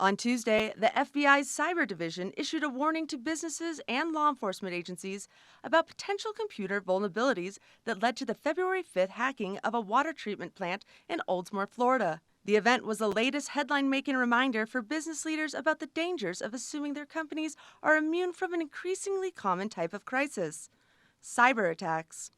On Tuesday, the FBI's Cyber Division issued a warning to businesses and law enforcement agencies about potential computer vulnerabilities that led to the February 5th hacking of a water treatment plant in Oldsmore, Florida. The event was the latest headline-making reminder for business leaders about the dangers of assuming their companies are immune from an increasingly common type of crisis: cyber attacks.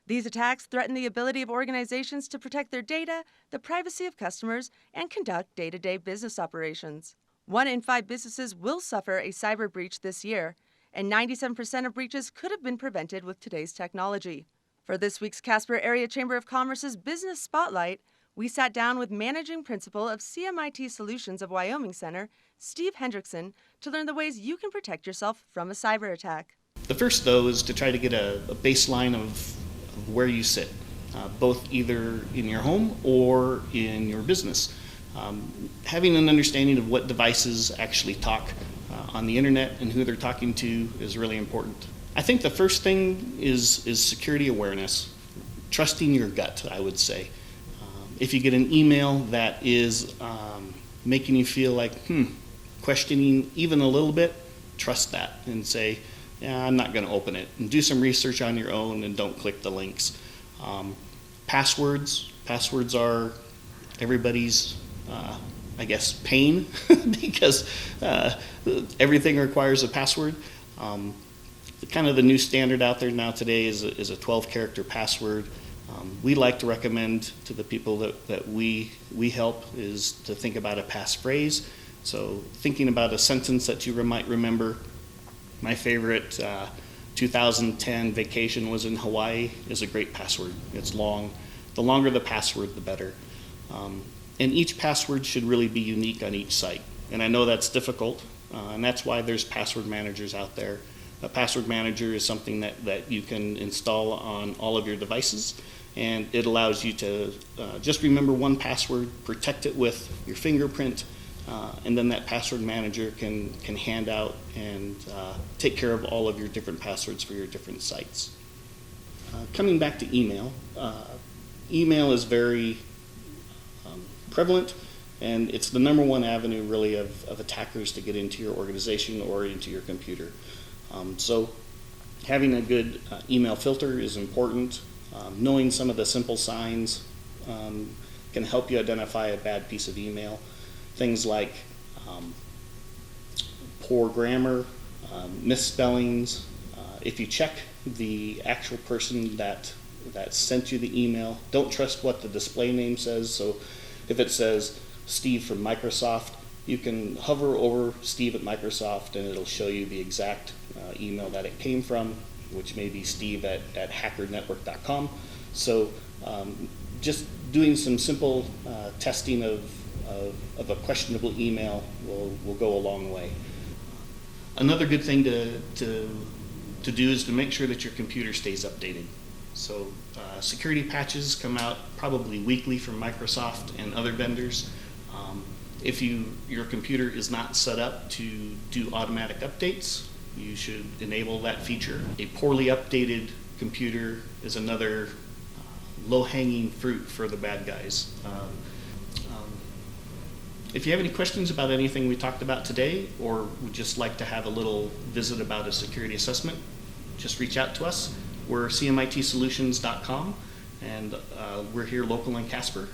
These attacks threaten the ability of organizations to protect their data, the privacy of customers, and conduct day-to-day business operations. 1 in 5 businesses will suffer a cyber breach this year, and 97% of breaches could have been prevented with today's technology. For this week's Casper Area Chamber of Commerce's Business Spotlight, we sat down with Managing Principal of CMIT Solutions of Wyoming Center, Steve Hendrickson, to learn the ways you can protect yourself from a cyber attack. The first, though, is to try to get a baseline of where you sit, both either in your home or in your business. Having an understanding of what devices actually talk on the internet and who they're talking to is really important. I think the first thing is security awareness, trusting your gut, I would say. If you get an email that is making you feel like, questioning even a little bit, trust that and say, yeah, I'm not going to open it. And do some research on your own and don't click the links. Passwords are everybody's, pain because everything requires a password. Kind of the new standard out there now today is a 12-character password. We like to recommend to the people that we help is to think about a passphrase. So thinking about a sentence that you might remember. My favorite 2010 vacation was in Hawaii is a great password. It's long. The longer the password, the better. And each password should really be unique on each site. And I know that's difficult, and that's why there's password managers out there. A password manager is something that you can install on all of your devices, and it allows you to just remember one password, protect it with your fingerprint, and then that password manager can hand out and take care of all of your different passwords for your different sites. Coming back to email, email is very prevalent, and it's the number one avenue really of attackers to get into your organization or into your computer. So having a good email filter is important. Knowing some of the simple signs can help you identify a bad piece of email. Things like poor grammar, misspellings. If you check the actual person that sent you the email, don't trust what the display name says. So if it says Steve from Microsoft, you can hover over Steve at Microsoft and it'll show you the exact email that it came from, which may be steve at hackernetwork.com. So just doing some simple testing of a questionable email will go a long way. Another good thing to do is to make sure that your computer stays updated. So security patches come out probably weekly from Microsoft and other vendors. If your computer is not set up to do automatic updates, you should enable that feature. A poorly updated computer is another low-hanging fruit for the bad guys. If you have any questions about anything we talked about today, or would just like to have a little visit about a security assessment, just reach out to us. We're CMITSolutions.com, and we're here local in Casper.